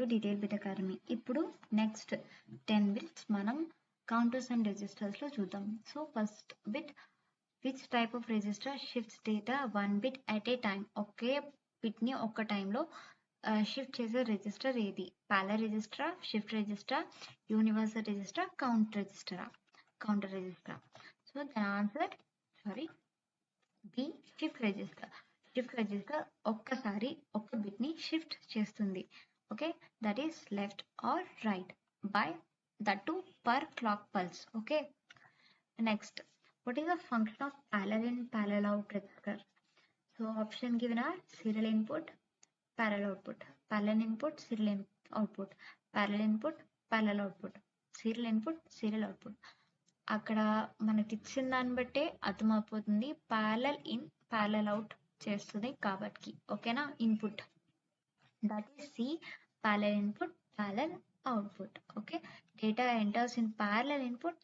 To detail bit academy. ఇప్పుడు next 10 bits మనం counters and రిజిస్టర్స్లో చూద్దాం. So first bit, which type of register shifts data 1 bit at a time? ఒకే బిట్ని ఒక్క టైంలో షిఫ్ట్ చేసే రిజిస్టర్ ఏది? ప్యారలల్ రిజిస్టరా, shift register, universal register, counter register. So the answer B, shift register. Shift register ఒక్కసారి ఒక్క బిట్ ని షిఫ్ట్ చేస్తుంది. Okay, that is left or right by that to per clock pulse. Okay, next, what is the function of parallel in parallel out register? So option given are serial input, parallel output, parallel input, serial output, parallel input, parallel output, serial input, serial output. అక్కడ మనకి ఇచ్చిన దాన్ని బట్టే అర్థమైపోతుంది parallel in parallel out చేస్తుంది కాబట్టి. ఓకేనా, input that is C, parallel input, parallel output. Okay, data enters in parallel input,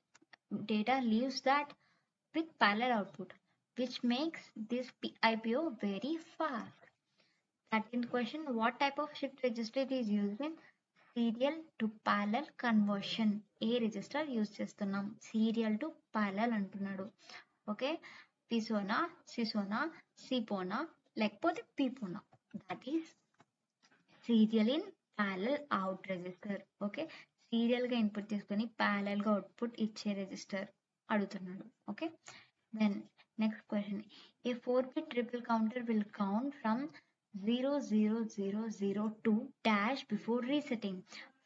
data leaves that with parallel output, which makes this IPO very fast. 13th question, what type of shift register is used in serial to parallel conversion? ఏ register use చేస్తున్నాం? Serial to parallel అంటున్నాడు. Okay, పిసోనా, సిసోనా, సిపోనా లేకపోతే పీపోనా? That is serial in parallel out register. Okay, serial గా input తీసుకొని ప్యారలల్ గా అవుట్పుట్ ఇచ్చే రిజిస్టర్ అడుగుతున్నాడు. Okay, then next question, a 4-bit triple counter will count from 00002 dash before resetting.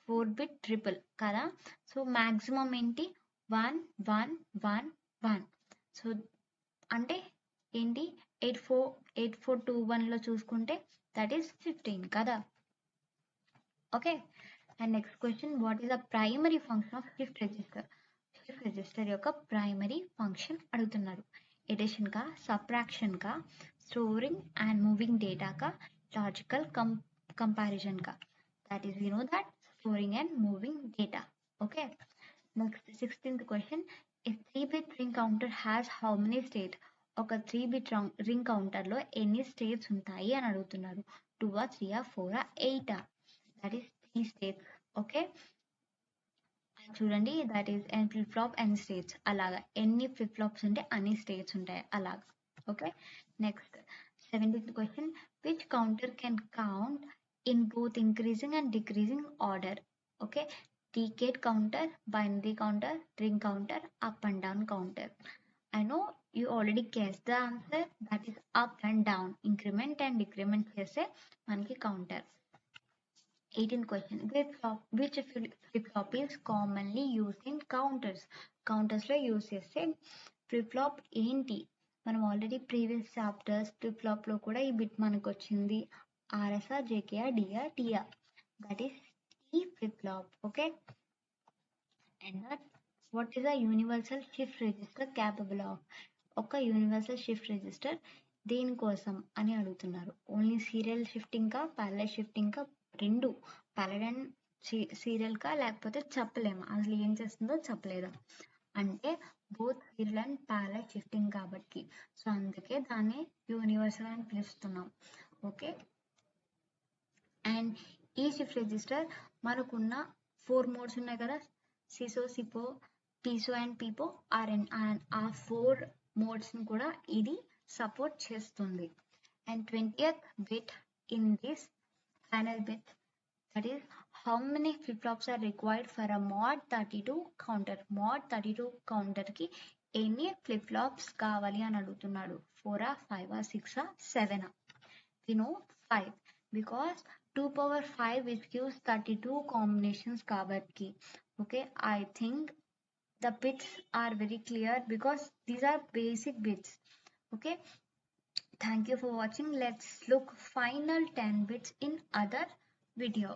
4-bit triple కదా, సో మాక్సిమం ఏంటి? 1111. So అంటే ఏంటి? 8421లో చూసుకుంటే దట్ ఈస్ 15 కదా. Okay, and next question, what is the primary function of shift register? Shift register యొక్క primary function అడుగుతున్నారు. Addition కా, subtraction కా, స్టోరింగ్ అండ్ మూవింగ్ డేటా కా, లాజికల్ కంపారిజన్ కా? That is, we know that storing and moving data. Okay, next 16th question, a 3-bit ring counter has how many state? ఒక 3-bit ring counter లో ఎన్ని states ఉంటాయి అని అడుగుతున్నారు. 2, 3, 4, 8? That is 3 states. Okay, చూడండి, that is N flip flop N states. అలాగా ఎన్ని flip flops ఉంటే అన్ని స్టేట్స్ ఉంటాయి అలాగా. Okay, next 17th question, which counter can count in both increasing and decreasing order? Okay, decade counter, binary counter, ring counter, up and down counter. I know you already guessed the answer, that is up and down, increment and decrement చేస్తే మనకి counter. 18th question, which flip flop is commonly used in counters? Counters లో use చేస్తే flip flop ఏంటి? మనం already previous chapters flip flop లో కూడా ఈ bit మనకు వచ్చింది. ఆర్ఎస్ఆర్, జేకేఆర్, డిఆర్, టిఆర్. దట్ ఈస్ ఈ flip flop. Okay, and that what is a universal shift register capable of? ఒక యూనివర్సల్ షిఫ్ట్ రిజిస్టర్ దేనికోసం అని అడుగుతున్నారు. ఓన్లీ సీరియల్ షిఫ్టింగ్ కా, ప్యారలల్ షిఫ్టింగ్ కా? రెండు, ప్యారలల్ అండ్ సీరియల్ కా, లేకపోతే చెప్పలేమా అసలు ఏం చేస్తుందో చెప్పలేదా అంటే both serial and parallel shifting కాబట్టి. సో అందుకే దాన్ని యూనివర్సల్ అని పిలుస్తున్నాం. ఓకే, అండ్ ఈ షిఫ్ట్ రిజిస్టర్ మనకున్న 4 మోడ్స్ ఉన్నాయి కదా, సిసో, సిపో, పీసో అండ్ పీపో. ఆ 4 మోడ్స్ ని కూడా ఇది సపోర్ట్ చేస్తుంది. And 20th bit in this final bit, that is how many flip flops are required for a mod 32 counter? mod 32 counter కి ఎన్ని ఫ్లిప్ ఫ్లాప్స్ కావాలి అని అడుగుతున్నాడు. 4, 5, 6, 7? we know 5 because 2 power 5 which gives 32 combinations kabatti. Okay, I think the bits are very clear because these are basic bits. Okay, thank you for watching. Let's look final 10 bits in other video.